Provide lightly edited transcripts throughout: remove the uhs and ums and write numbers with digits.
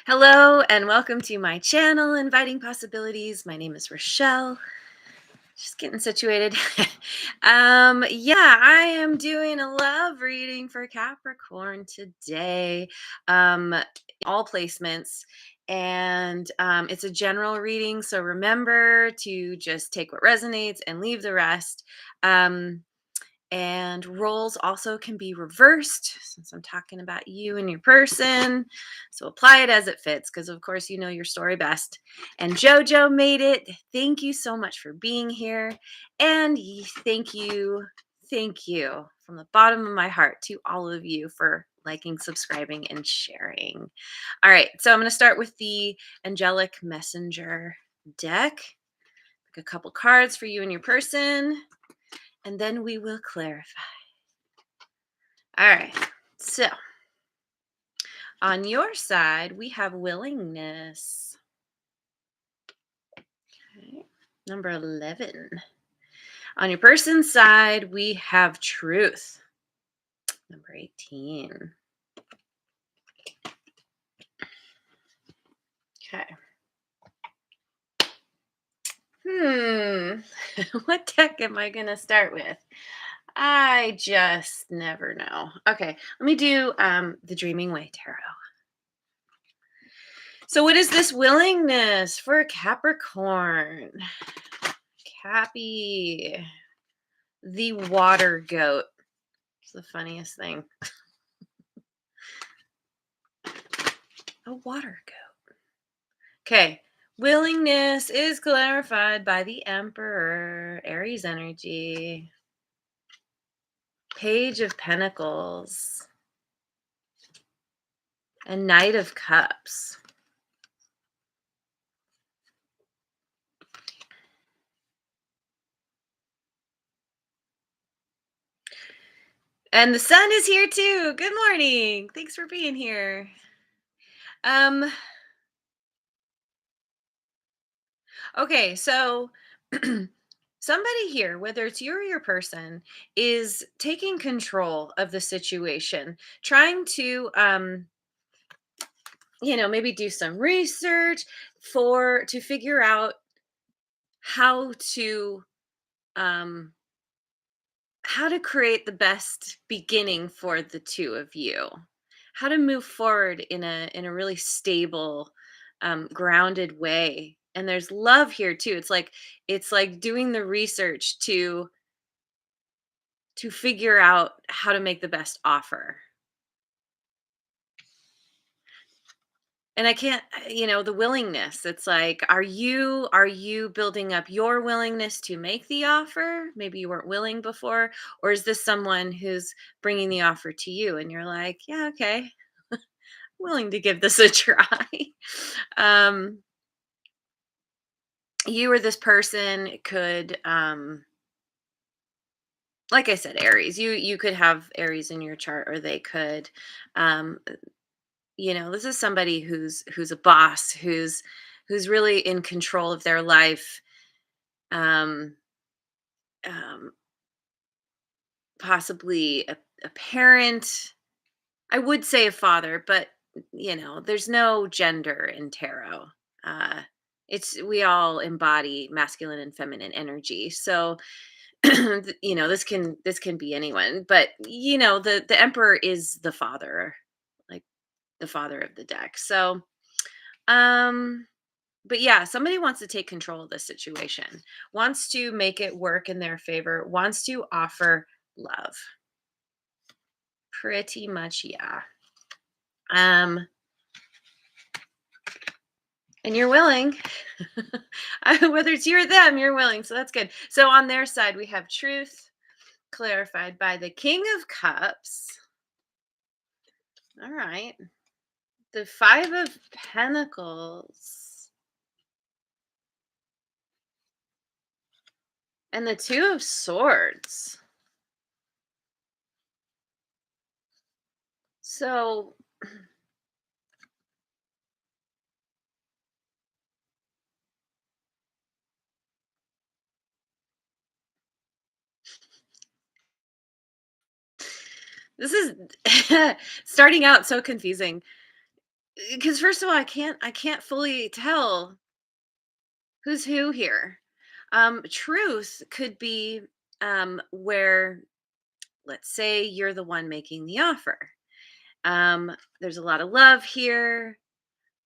Hello and welcome to my channel, Inviting Possibilities. My name is Rochelle. Just getting situated. Yeah, I am doing a love reading for Capricorn today. Um, all placements. And it's a general reading. So remember to just take what resonates and leave the rest. Um, and roles also can be reversed since I'm talking about you and your person. So apply it as it fits because, of course, you know your story best. And JoJo made it. Thank you so much for being here. And thank you from the bottom of my heart to all of you for liking, subscribing, and sharing. All right. So I'm going to start with the Angelic Messenger deck. Pick a couple cards for you and your person, and then we will clarify. All right. So on your side, we have willingness. Okay. Number 11. On your person's side, we have truth. Number 18. Okay. What deck am I going to start with? I just never know. Okay, let me do the Dreaming Way Tarot. So what is this willingness for Capricorn? Cappy, the water goat. It's the funniest thing. A water goat. Okay. Willingness is clarified by the Emperor, Aries energy. Page of Pentacles. And Knight of Cups. And the sun is here too. Good morning. Thanks for being here. Okay, so somebody here, whether it's you or your person, is taking control of the situation, trying to maybe do some research to figure out how to um how to create the best beginning for the two of you, how to move forward in a really stable, grounded way. And there's love here too. It's like doing the research to figure out how to make the best offer. And I can't, the willingness. It's like, are you building up your willingness to make the offer? Maybe you weren't willing before, or is this someone who's bringing the offer to you and you're like, yeah, okay, willing to give this a try. um you or this person could, like I said, Aries. You could have Aries in your chart, or they could, um this is somebody who's a boss, who's really in control of their life. um um Possibly a parent. I would say a father, but there's no gender in tarot. uh we all embody masculine and feminine energy, so this can be anyone. But the emperor is the father, like the father of the deck. So um but yeah, somebody wants to take control of the situation, wants to make it work in their favor, wants to offer love. Pretty much, yeah. um and you're willing. Whether it's you or them, you're willing, so that's good. So on their side, we have truth clarified by the King of Cups. All right. The Five of Pentacles and the Two of Swords. So this is starting out so confusing. because first of all, I can't fully tell who's who here. Truth could be where, let's say you're the one making the offer. There's a lot of love here.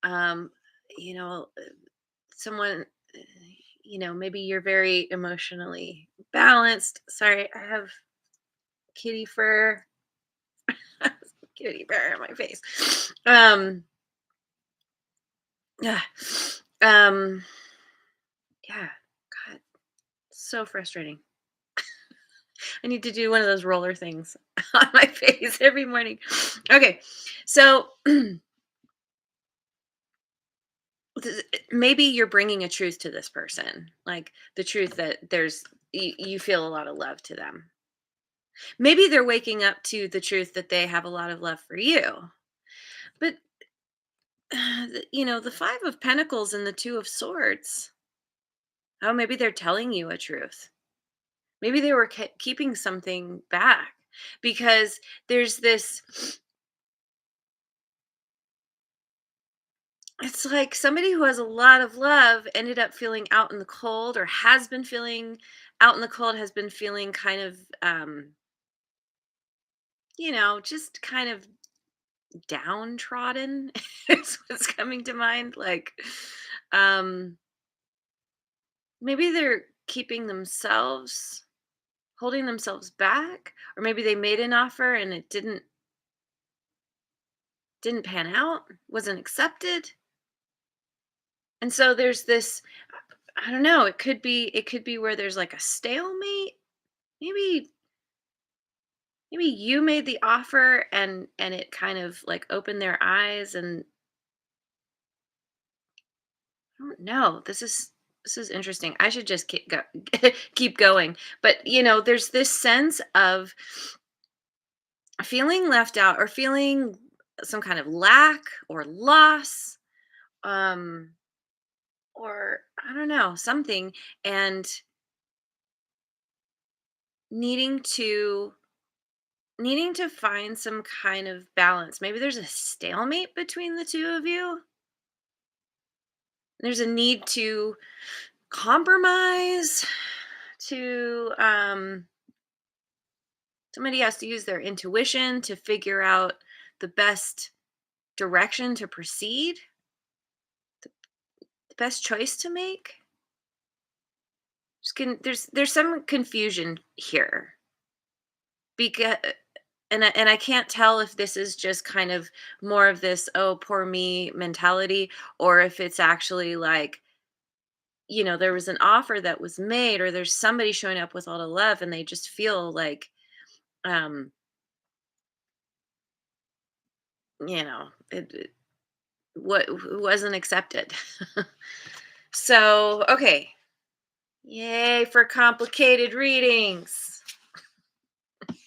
Um, you know, someone, maybe you're very emotionally balanced. Sorry, I have kitty fur, kitty fur on my face. Yeah. Um, yeah. God, so frustrating. I need to do one of those roller things on my face every morning. Okay. So maybe you're bringing a truth to this person, like the truth that you feel a lot of love to them. Maybe they're waking up to the truth that they have a lot of love for you. But the 5 of pentacles and the 2 of swords. Oh, maybe they're telling you a truth. Maybe they were keeping something back, because there's this, it's like somebody who has a lot of love ended up feeling out in the cold, or has been feeling out in the cold, has been feeling kind of just kind of downtrodden is what's coming to mind. Like, um, maybe they're keeping themselves, holding themselves back, or maybe they made an offer and it didn't pan out, wasn't accepted. And so there's this, I don't know, it could be where there's like a stalemate. Maybe maybe you made the offer and it kind of like opened their eyes, and I don't know. This is interesting. I should just keep going. But there's this sense of feeling left out, or feeling some kind of lack or loss, um or I don't know, something, and needing to needing to find some kind of balance. Maybe there's a stalemate between the two of you. There's a need to compromise, to somebody has to use their intuition to figure out the best direction to proceed, the best choice to make. There's some confusion here, because and I can't tell if this is just kind of more of this oh poor me mentality, or if it's actually like, there was an offer that was made, or there's somebody showing up with all the love and they just feel like um it what wasn't accepted. So, okay. Yay for complicated readings. Okay.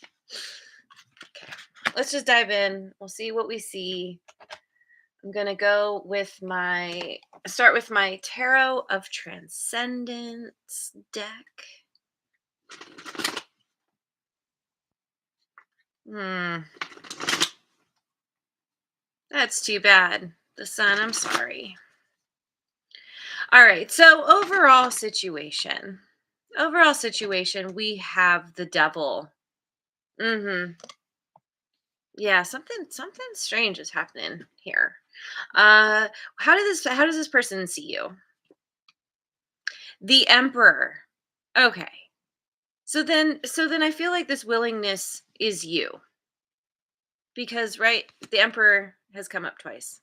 Let's just dive in. We'll see what we see. I'm going to start with my Tarot of Transcendence deck. Hmm. That's too bad. The Sun, I'm sorry. All right. So, Overall situation, we have the Devil. Mhm. Yeah, something strange is happening here. Uh how does this person see you? The Emperor. Okay. So then I feel like this willingness is you, because right, the Emperor has come up twice.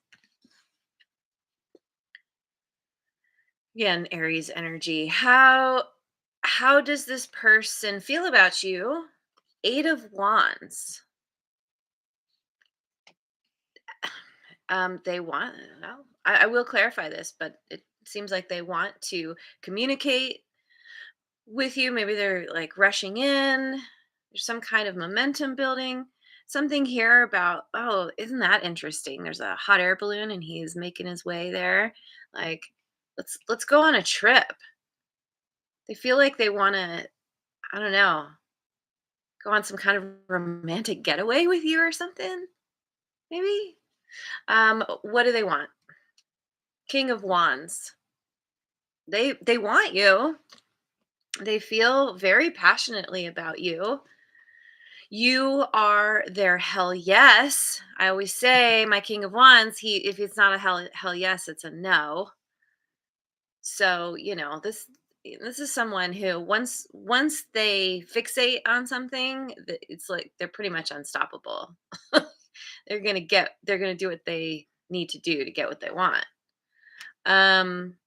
Again, Aries energy. How does this person feel about you? 8 of Wands. They want, well, I will clarify this, but it seems like they want to communicate with you. Maybe they're like rushing in. There's some kind of momentum building. Something here about, oh, isn't that interesting? There's a hot air balloon and he's making his way there. Like, let's go on a trip. They feel like they want to, I don't know, go on some kind of romantic getaway with you or something. Maybe. What do they want? King of Wands. They want you. They feel very passionately about you. You are their hell yes. I always say my King of Wands, he if it's not a hell yes, it's a no. So, this is someone who once they fixate on something, it's like they're pretty much unstoppable. They're going to do what they need to do to get what they want. Um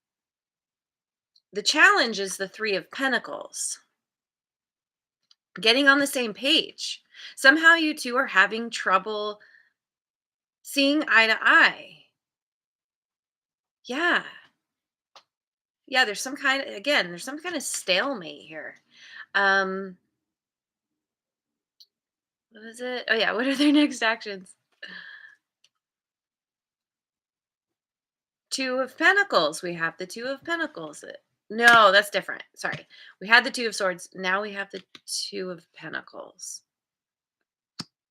the challenge is the 3 of Pentacles. Getting on the same page. Somehow you two are having trouble seeing eye to eye. Yeah. Yeah, there's some kind of stalemate here. Um what was it? Oh yeah, what are their next actions? 2 of Pentacles. We have the 2 of Pentacles. No, that's different. Sorry. We had the 2 of Swords. Now we have the 2 of Pentacles.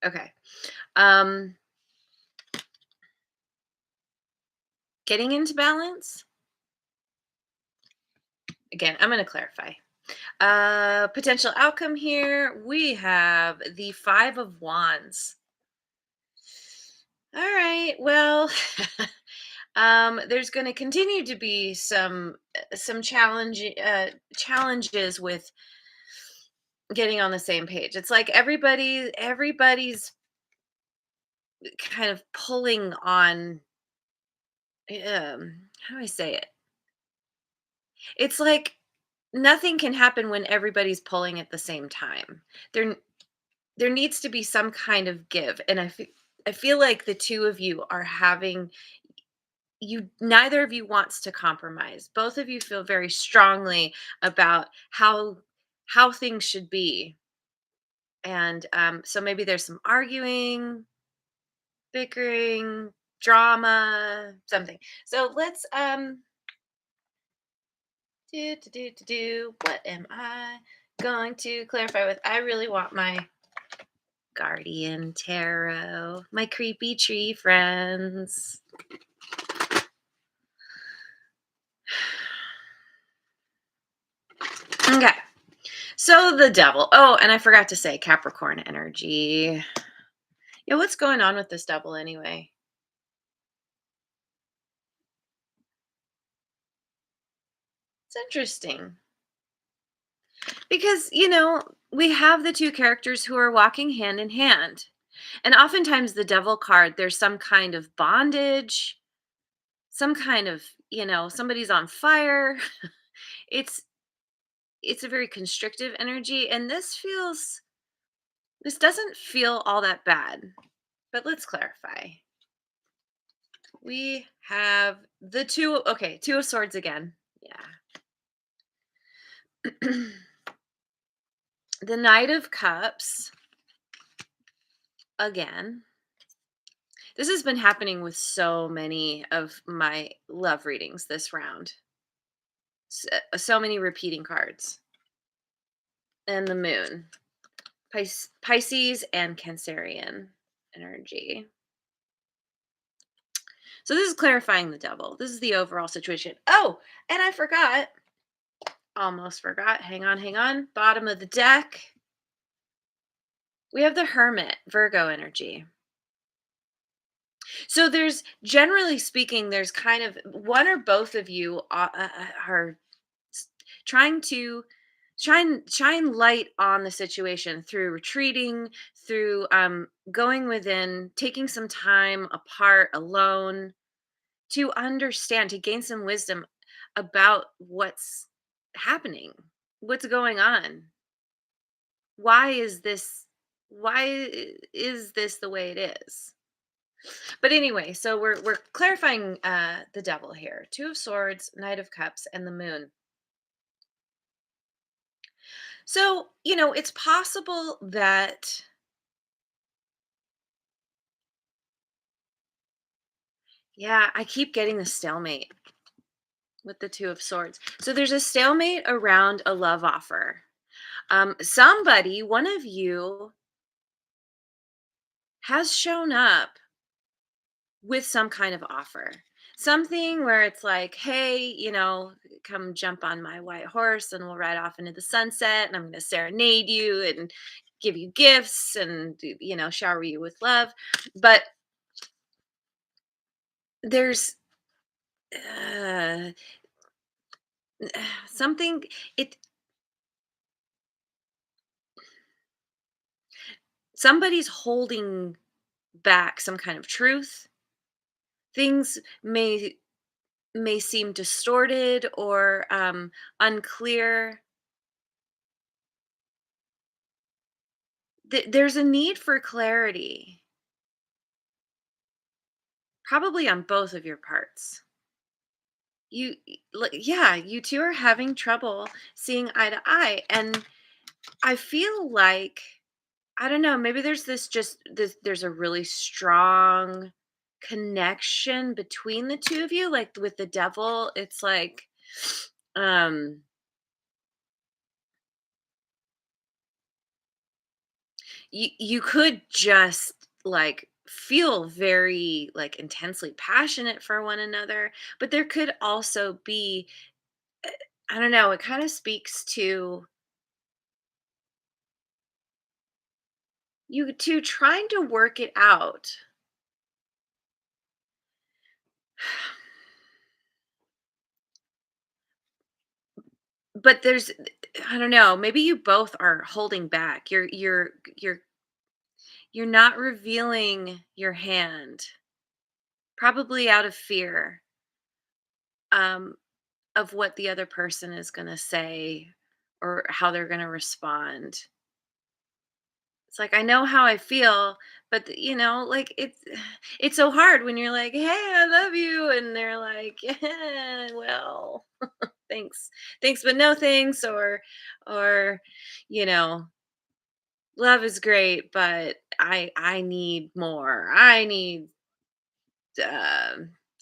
Okay. Um Getting into balance. Again, I'm going to clarify. Potential outcome here. We have the 5 of Wands. All right. Well, there's going to continue to be some challenges with getting on the same page. It's like everybody's kind of pulling on. How do I say it? It's like nothing can happen when everybody's pulling at the same time. There there needs to be some kind of give, and I feel like the two of you are having you neither of you wants to compromise. Both of you feel very strongly about how things should be. And so maybe there's some arguing, bickering, drama, something. So let's do. What am I going to clarify with? I really want my Guardian Tarot, my creepy tree friends. Okay. So the devil. Oh, and I forgot to say Capricorn energy. Yeah, what's going on with this devil anyway? It's interesting because, we have the two characters who are walking hand in hand. And oftentimes the devil card, there's some kind of bondage, some kind of, somebody's on fire. It's it's a very constrictive energy, and this doesn't feel all that bad. But let's clarify. We have the two of swords again. Yeah. The Knight of Cups again. This has been happening with so many of my love readings this round. So many repeating cards. And the Moon. Pisces and Cancerian energy. So this is clarifying the devil. This is the overall situation. Oh, and I forgot. Almost forgot. Hang on. Bottom of the deck. We have the Hermit, Virgo energy. So there's generally speaking, there's kind of one or both of you are trying to shine light on the situation through retreating, through going within, taking some time apart, alone, to understand, to gain some wisdom about what's happening, what's going on. Why is this? Why is this the way it is? But anyway, so we're clarifying the devil here. 2 of Swords, Knight of Cups, and the Moon. So, it's possible that yeah, I keep getting the stalemate with the 2 of Swords. So there's a stalemate around a love offer. Somebody, one of you has shown up with some kind of offer. Something where it's like, hey, come jump on my white horse and we'll ride off into the sunset and I'm going to serenade you and give you gifts and, shower you with love. But there's uh, something, it, somebody's holding back some kind of truth. Things may seem distorted or unclear. There's a need for clarity, probably on both of your parts. Yeah, you two are having trouble seeing eye to eye, and I feel like, I don't know, maybe there's a really strong connection between the two of you. Like with the devil, it's like, um you could just like feel very like intensely passionate for one another, but there could also be, I don't know, it kind of speaks to you two trying to work it out. But there's, I don't know, maybe you both are holding back. You're not revealing your hand, probably out of fear, um of what the other person is going to say or how they're going to respond. It's like, I know how I feel, but like it's so hard when you're like, "Hey, I love you," and they're like, "Yeah, well, thanks, thanks, but no thanks," or you know, love is great, but I need more. I need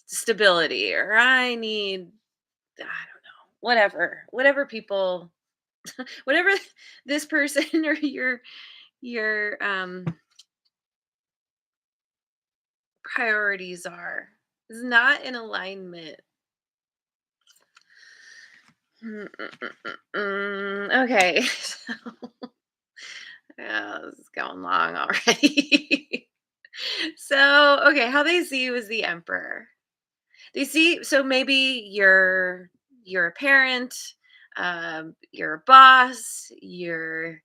stability, or I need, I don't know, whatever people, whatever this person or your priorities are is not in alignment. Okay. Yeah, this is going long already. So, okay, how they see you as the emperor. They see, so maybe you're a parent, you're a boss, you're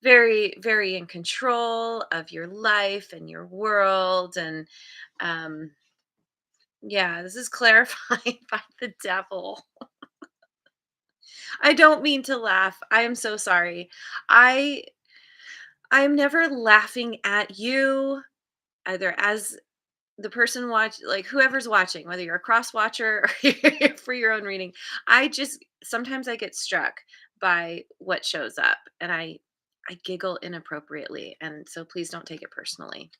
very, very in control of your life and your world. And um, yeah, this is clarified by the devil. I don't mean to laugh. I am so sorry. I I'm never laughing at you, either as the person like whoever's watching, whether you're a cross watcher or for your own reading. I just sometimes I get struck by what shows up, and I giggle inappropriately, and so please don't take it personally.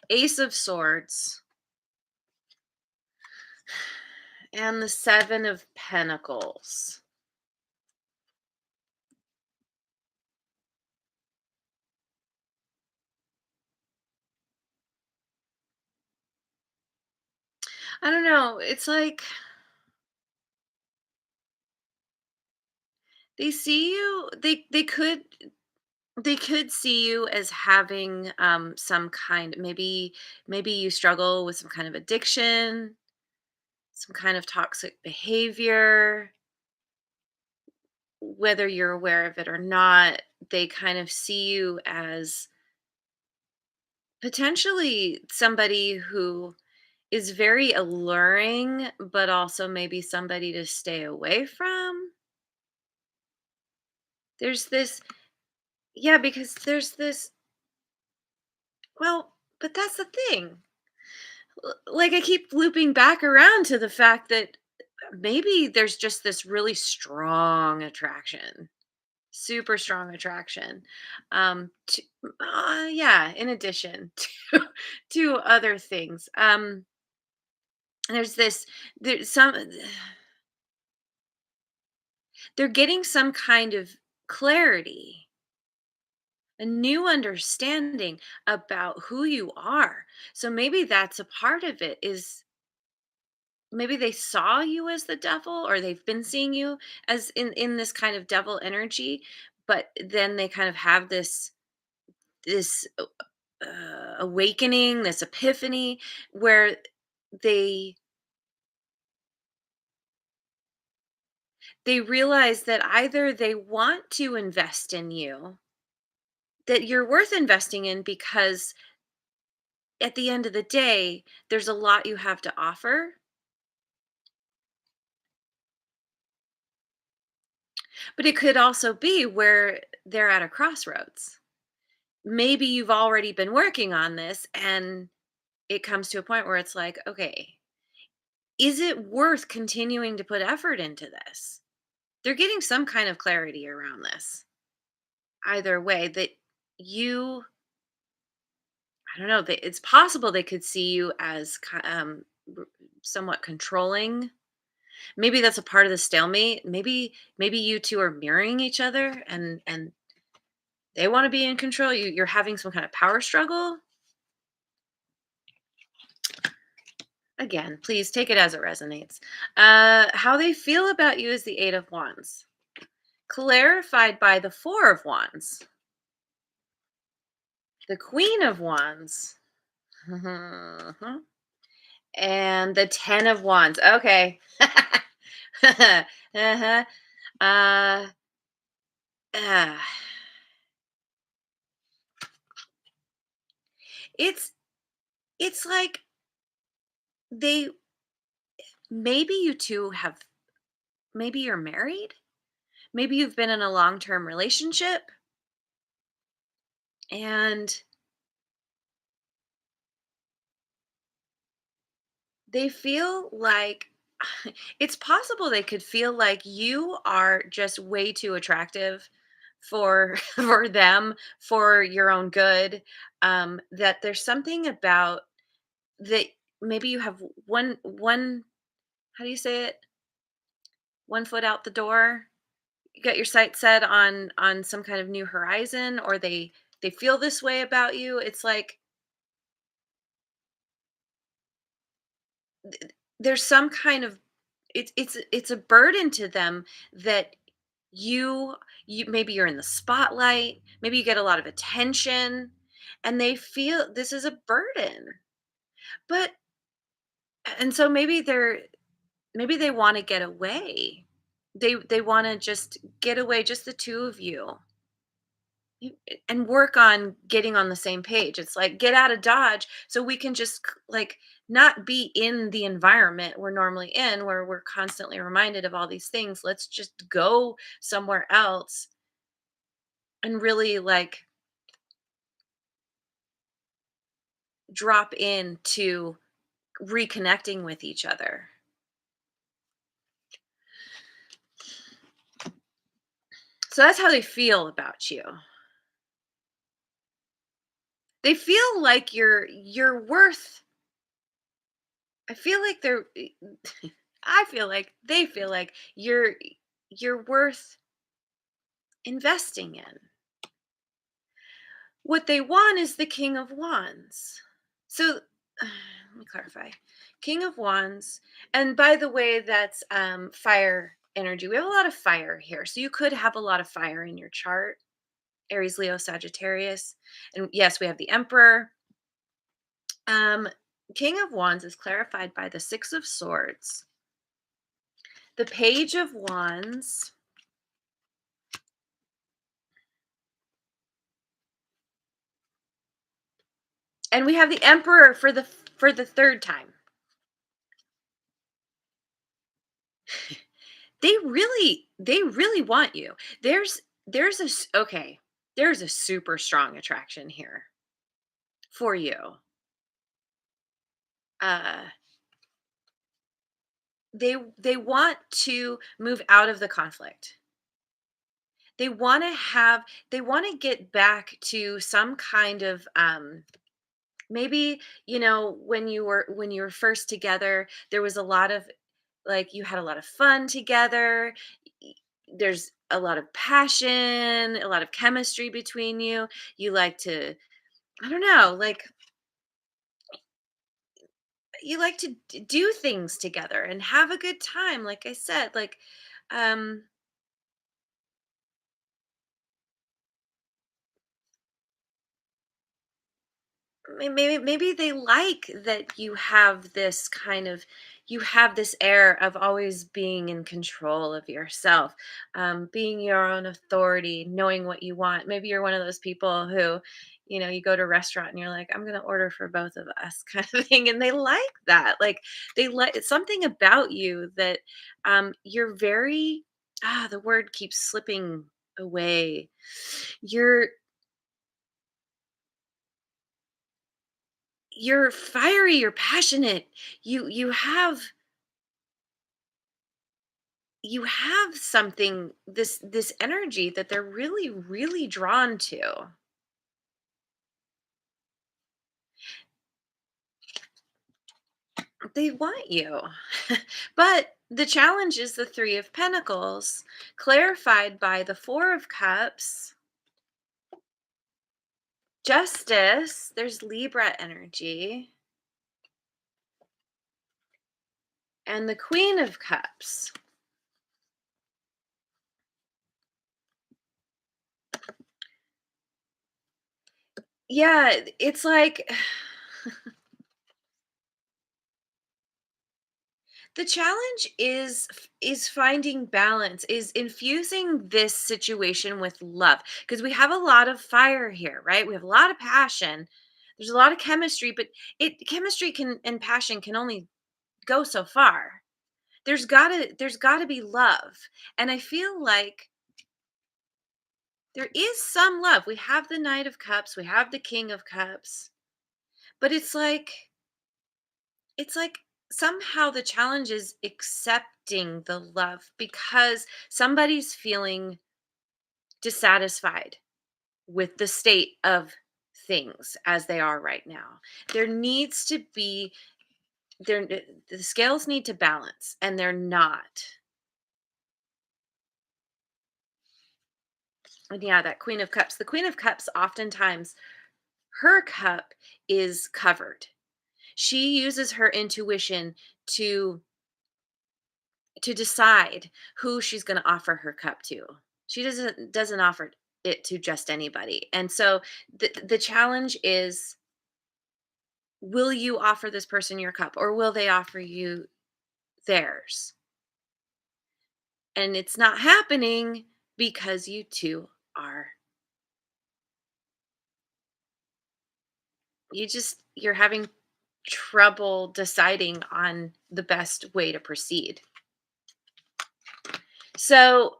Ace of Swords and the Seven of Pentacles. I don't know. It's like they see you. They could see you as having some kind. Maybe you struggle with some kind of addiction, some kind of toxic behavior. Whether you're aware of it or not, they kind of see you as potentially somebody who is very alluring, but also maybe somebody to stay away from. There's this, yeah, because there's this, well, but that's the thing. Like I keep looping back around to the fact that maybe there's just this really strong attraction, super strong attraction. Yeah, in addition to other things. There's this, there's some, they're getting some kind of clarity. a new understanding about who you are. So maybe that's a part of it, is maybe they saw you as the devil, or they've been seeing you as in this kind of devil energy, but then they kind of have this awakening, this epiphany, where they they realize that either they want to invest in you, that you're worth investing in, because at the end of the day, there's a lot you have to offer. But it could also be where they're at a crossroads. Maybe you've already been working on this, and it comes to a point where it's like, okay, is it worth continuing to put effort into this? They're getting some kind of clarity around this. Either way, that you, I don't know, it's possible they could see you as r- somewhat controlling. Maybe that's a part of the stalemate. Maybe you two are mirroring each other, and they want to be in control. You're having some kind of power struggle. Again, please take it as it resonates. How they feel about you is the Eight of Wands, clarified by the Four of Wands, the Queen of Wands, and the Ten of Wands. Okay. uh-huh. Uh, uh, it's it's like they, maybe you two have, maybe you're married, maybe you've been in a long-term relationship, and they feel like it's possible they could feel like you are just way too attractive for for them, for your own good. That there's something about that, maybe you have one, how do you say it? One foot out the door. You got your sights set on some kind of new horizon, or they feel this way about you. It's like there's some kind of, it's a burden to them that you you maybe you're in the spotlight, maybe you get a lot of attention, and they feel this is a burden. But and so maybe they want to get away. They want to just get away, just the two of you. And work on getting on the same page. It's like, get out of Dodge so we can just like not be in the environment we're normally in, where we're constantly reminded of all these things. Let's just go somewhere else and really like drop into reconnecting with each other. So that's how they feel about you. They feel like you're worth, I feel like they're I feel like they feel like you're worth investing in. What they want is the King of Wands. So let me clarify. King of Wands, and by the way, that's fire energy. We have a lot of fire here. So you could have a lot of fire in your chart. Aries, Leo, Sagittarius. And yes, we have the Emperor. Um, King of Wands is clarified by the Six of Swords, the Page of Wands, and we have the Emperor for the third time. They really want you. There's okay, there's a super strong attraction here for you. Uh they want to move out of the conflict. They want to have, they want to get back to some kind of maybe, when you were first together, there was a lot of, like, you had a lot of fun together. Y- there's a lot of passion, a lot of chemistry between you. You like to, I don't know, like you like to do things together and have a good time. Like I said, like, um, maybe they like that you have this air of always being in control of yourself, being your own authority, knowing what you want. Maybe you're one of those people who, you go to a restaurant and you're like, I'm going to order for both of us kind of thing, and they like that. Like, they like, it's something about you that, you're very, the word keeps slipping away. You're fiery, you're passionate. You have something, this energy that they're really, really drawn to. They want you. But the challenge is the 3 of Pentacles, clarified by the 4 of Cups, Justice, there's Libra energy, and the Queen of Cups. Yeah, it's like the challenge is finding balance, is infusing this situation with love, because we have a lot of fire here, right? We have a lot of passion. There's a lot of chemistry, but it chemistry can and passion can only go so far. There's got to be love. And I feel like there is some love. We have the Knight of Cups, we have the King of Cups, but it's like somehow the challenge is accepting the love, because somebody's feeling dissatisfied with the state of things as they are right now. There needs to be there the scales need to balance, and they're not. And yeah, that Queen of Cups. The Queen of Cups, oftentimes her cup is covered. She uses her intuition to to decide who she's going to offer her cup to. She doesn't offer it to just anybody. And so the challenge is, will you offer this person your cup, or will they offer you theirs? And it's not happening because you two are you're having trouble deciding on the best way to proceed. So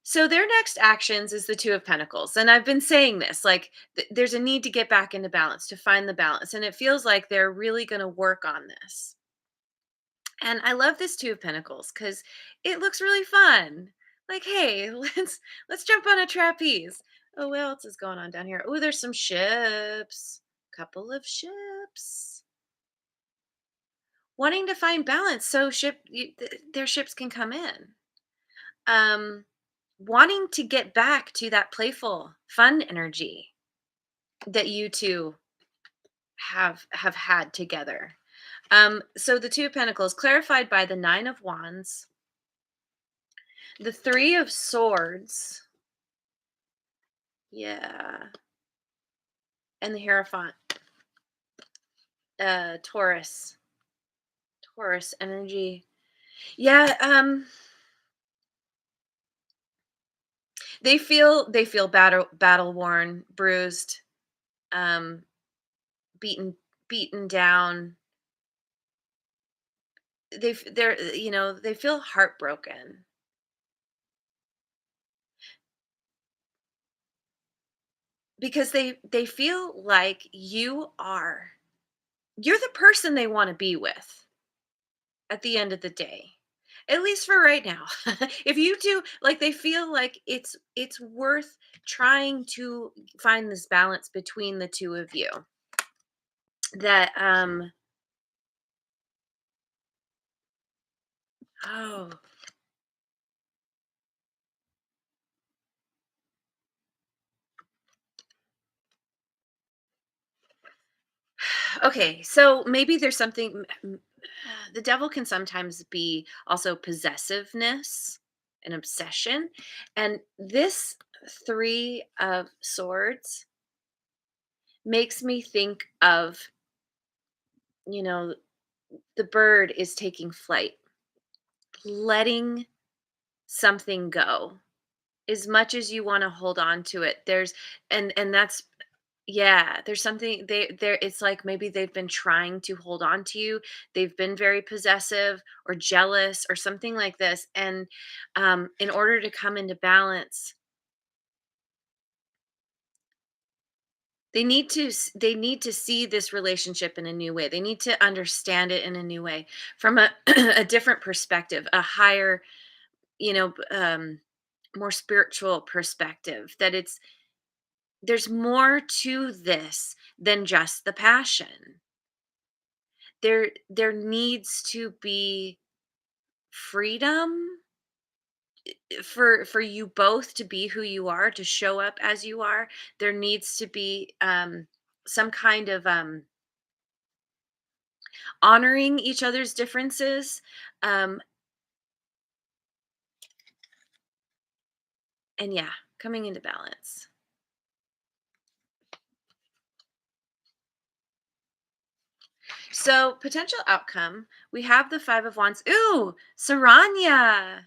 so their next actions is the 2 of Pentacles, and I've been saying this, like, there's a need to get back into balance, to find the balance, and it feels like they're really gonna work on this. And I love this 2 of Pentacles because it looks really fun. Like, "Hey, let's jump on a trapeze." Oh, what else is going on down here? Oh, there's some ships. Couple of ships. Wanting to find balance so their ships can come in. Um, Wanting to get back to that playful, fun energy that you 2 have had together. So the 2 of Pentacles, clarified by the 9 of Wands, the 3 of Swords, yeah, and the Hierophant, Taurus, Taurus energy. Yeah, they feel battle worn, bruised, um, beaten down. They feel heartbroken, because they feel like you're the person they want to be with at the end of the day, at least for right now. If you do, like, they feel like it's worth trying to find this balance between the 2 of you, that oh Okay, so maybe there's something. The devil can sometimes be also possessiveness, an obsession, and this Three of Swords makes me think of, you know, the bird is taking flight, letting something go. As much as you want to hold on to it, and that's yeah, there's something there it's like maybe they've been trying to hold on to you. They've been very possessive or jealous or something like this. And in order to come into balance, they need to see this relationship in a new way. They need to understand it in a new way from a a different perspective, a higher, you know, more spiritual perspective, that there's more to this than just the passion. There needs to be freedom for you both to be who you are, to show up as you are. There needs to be some kind of honoring each other's differences, um and yeah, coming into balance. So potential outcome, we have the Five of Wands. Ooh, Saranya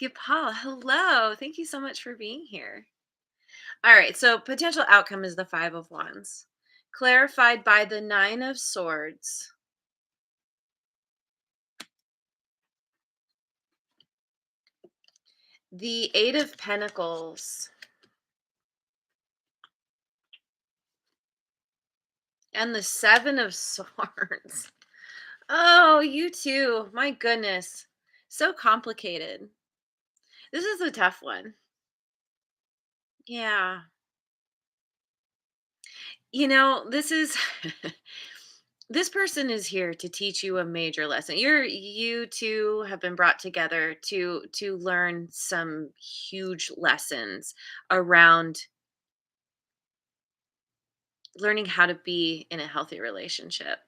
Gipal, hello, thank you so much for being here. All right, so potential outcome is the Five of Wands, clarified by the Nine of Swords, the Eight of Pentacles, and the Seven of Swords. Oh, you too. My goodness. So complicated. This is a tough one. Yeah. This is this person is here to teach you a major lesson. You two have been brought together to learn some huge lessons around learning how to be in a healthy relationship.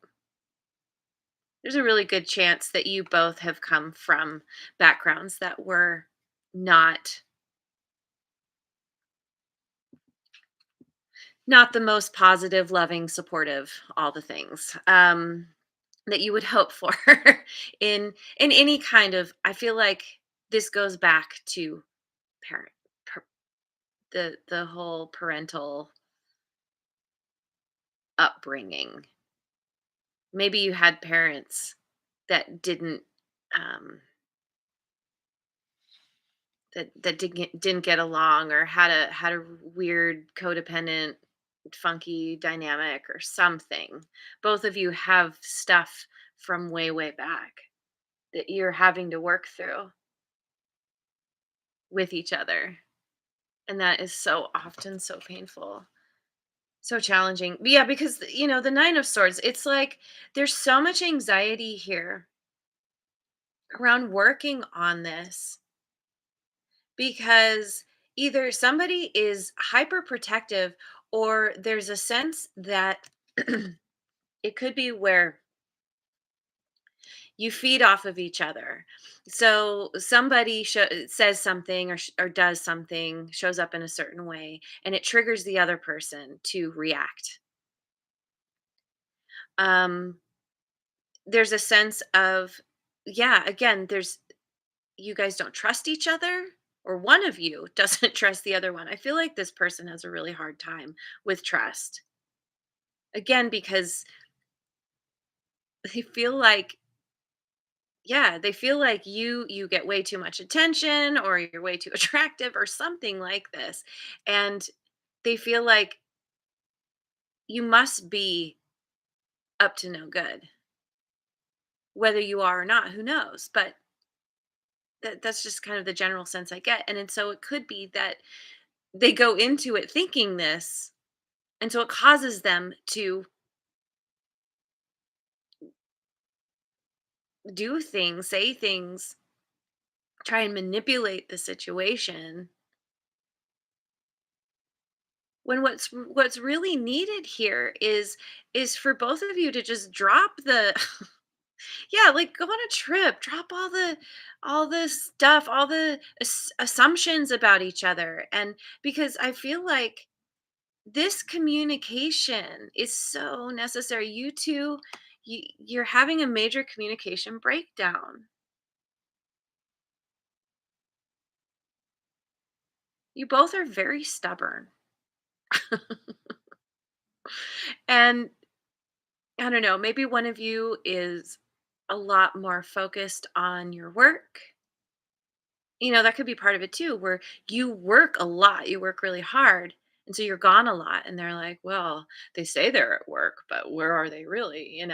There's a really good chance that you both have come from backgrounds that were not not the most positive, loving, supportive, all the things that you would hope for in any kind of. I feel like this goes back to parent per, the whole parental upbringing. Maybe you had parents that um, didn't get along, or had a weird codependent funky dynamic or something. Both of you have stuff from way back that you're having to work through with each other, and that is so often so painful, so challenging. But yeah, because the Nine of Swords, it's like there's so much anxiety here around working on this, because either somebody is hyper protective, or there's a sense that it could be where you feed off of each other. So somebody says something, or does something, shows up in a certain way, and it triggers the other person to react. um there's a sense of, yeah, again, you guys don't trust each other, or one of you doesn't trust the other one. I feel like this person has a really hard time with trust, again, because they feel like, yeah, they feel like you get way too much attention, or you're way too attractive, or something like this. And they feel like you must be up to no good. Whether you are or not, who knows? But that's just kind of the general sense I get. And so it could be that they go into it thinking this, and so it causes them to do things, say things, try and manipulate the situation when what's really needed here is for both of you to just drop the yeah, like go on a trip, drop all the stuff, all the assumptions about each other. And because I feel like this communication is so necessary. You two, you're having a major communication breakdown. You both are very stubborn. And I don't know, maybe one of you is a lot more focused on your work. That could be part of it too, where you work a lot, you work really hard. And so you're gone a lot. And they're like, well, they say they're at work, but where are they really?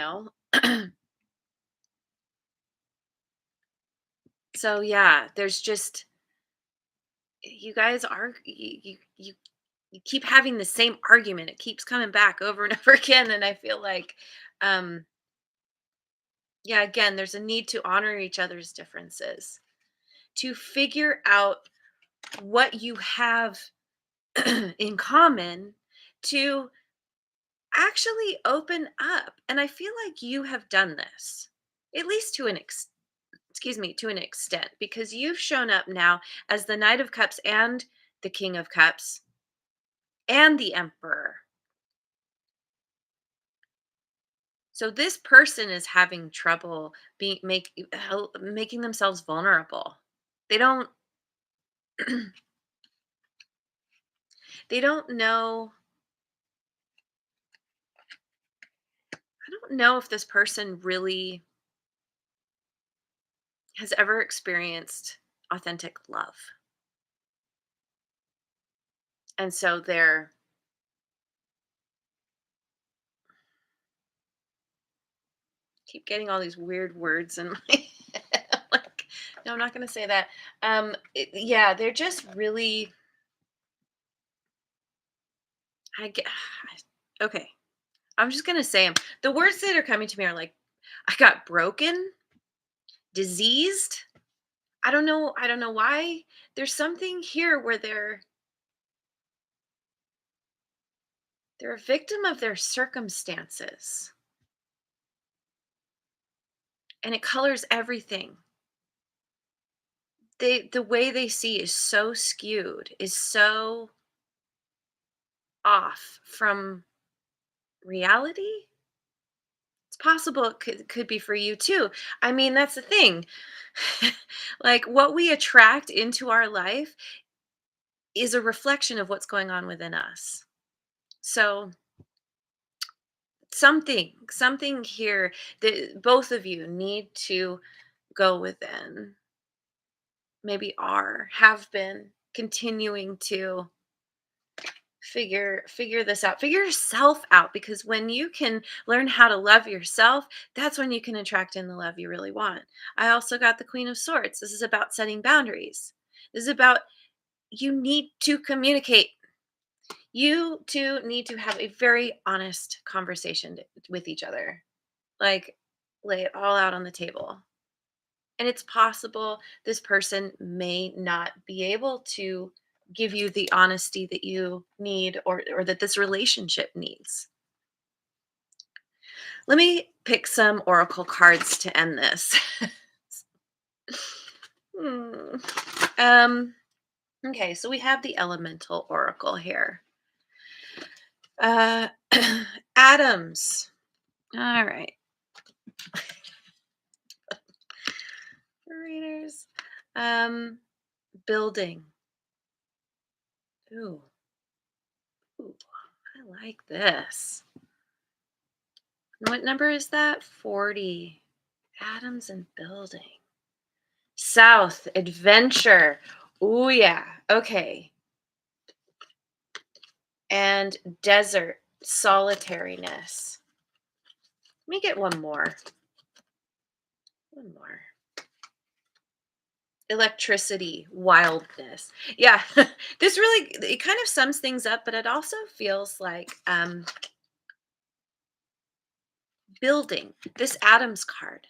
So yeah, there's just, you guys are, you keep having the same argument. It keeps coming back over and over again. And I feel like, um, yeah, again, there's a need to honor each other's differences, to figure out what you have in common, to actually open up. And I feel like you have done this, at least to an excuse me, to an extent, because you've shown up now as the Knight of Cups and the King of Cups and the Emperor. So this person is having trouble making themselves vulnerable. They don't they don't know. I don't know if this person really has ever experienced authentic love. And so they're keep getting all these weird words in my head. Like, no, I'm not going to say that. Yeah, they're just really. I get. Okay, I'm just going to say them. The words that are coming to me are like, I got broken, diseased. I don't know. I don't know why. There's something here where they're a victim of their circumstances, and it colors everything. The way they see is so skewed, is so off from reality. It's possible it could be for you too. I mean, that's the thing. Like what we attract into our life is a reflection of what's going on within us. So something here that both of you need to go within, maybe have been continuing to figure this out, figure yourself out, because when you can learn how to love yourself, that's when you can attract in the love you really want. I also got the Queen of Swords. This is about setting boundaries. This is about, you need to communicate. You two need to have a very honest conversation with each other, like lay it all out on the table. And it's possible this person may not be able to give you the honesty that you need, or that this relationship needs. Let me pick some oracle cards to end this. Hmm. um okay, so we have the elemental oracle here. uh Atoms. All right, readers. Building. Ooh, ooh, I like this. What number is that? 40. Atoms and building. South, adventure. Oh, yeah. Okay. And desert, solitariness. Let me get one more. One more. Electricity, wildness. Yeah. This really, it kind of sums things up, but it also feels like building. This Adams card.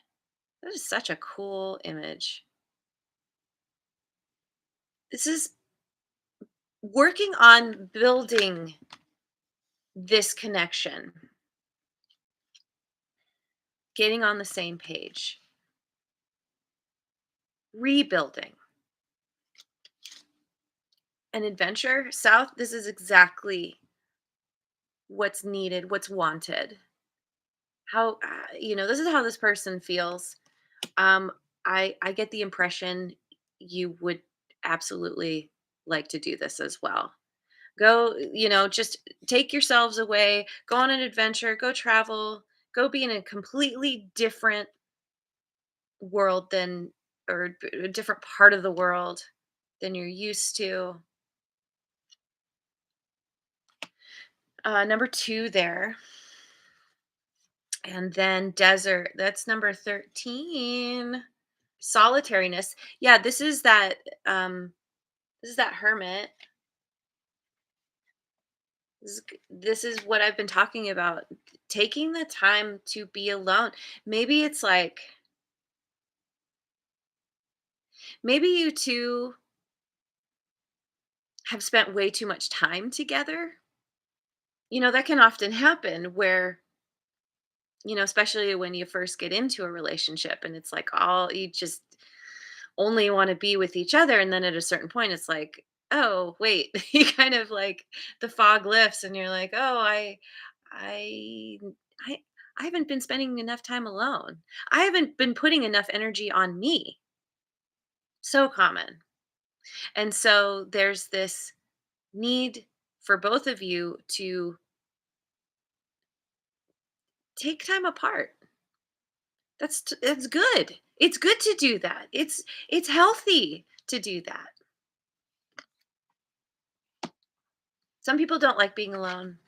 That is such a cool image. This is working on building this connection, getting on the same page, rebuilding an adventure south. This is exactly what's needed, what's wanted. How this is how this person feels. Um, I get the impression you would absolutely like to do this as well. Go, just take yourselves away, go on an adventure, go travel, go be in a completely different world than, or a different part of the world than you're used to. Number two there. And then desert, that's number 13. Solitariness. Yeah, this is that hermit. This is what I've been talking about. Taking the time to be alone. Maybe it's like maybe you two have spent way too much time together. That can often happen where, especially when you first get into a relationship and it's like all you just only want to be with each other, and then at a certain point it's like, oh wait, you kind of like the fog lifts and you're like, oh, I I I haven't been spending enough time alone. I haven't been putting enough energy on me. So common. And so there's this need for both of you to take time apart. It's good. It's good to do that. It's healthy to do that. Some people don't like being alone.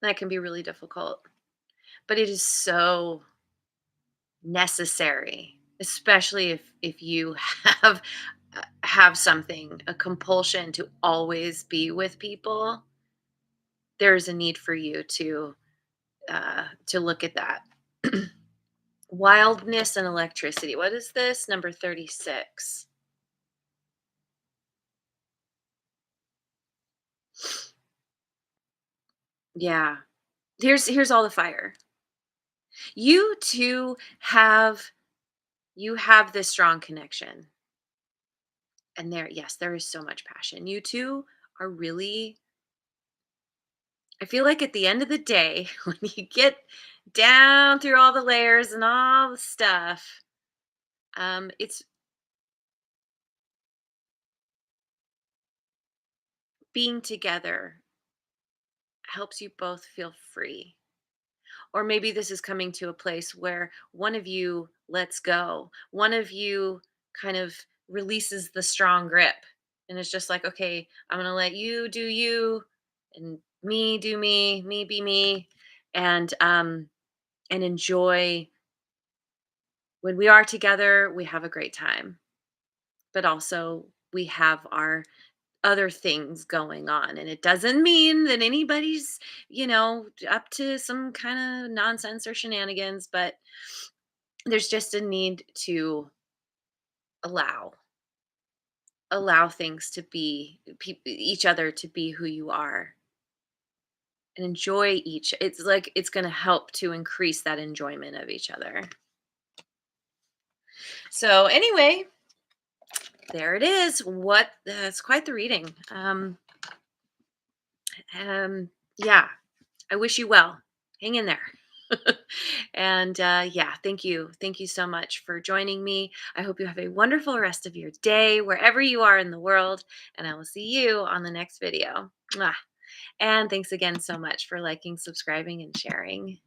That can be really difficult, but it is so necessary, especially if you have something, a compulsion to always be with people. There's a need for you to look at that. Wildness and electricity. What is this? Number 36. Yeah. Here's all the fire. You two have this strong connection. And there is so much passion. You two are really, I feel like at the end of the day, when you get down through all the layers and all the stuff, it's being together helps you both feel free. Or maybe this is coming to a place where one of you lets go, one of you kind of releases the strong grip. And it's just like, okay, I'm going to let you do you and me do me, me be me. And enjoy when we are together, we have a great time. But also we have our other things going on, and it doesn't mean that anybody's up to some kind of nonsense or shenanigans, but there's just a need to allow things to be each other to be who you are, and enjoy each. It's like it's going to help to increase that enjoyment of each other. So anyway, there it is. What That's quite the reading. Yeah, I wish you well. Hang in there. And yeah, thank you so much for joining me. I hope you have a wonderful rest of your day wherever you are in the world, and I will see you on the next video. Mwah. And thanks again so much for liking, subscribing, and sharing.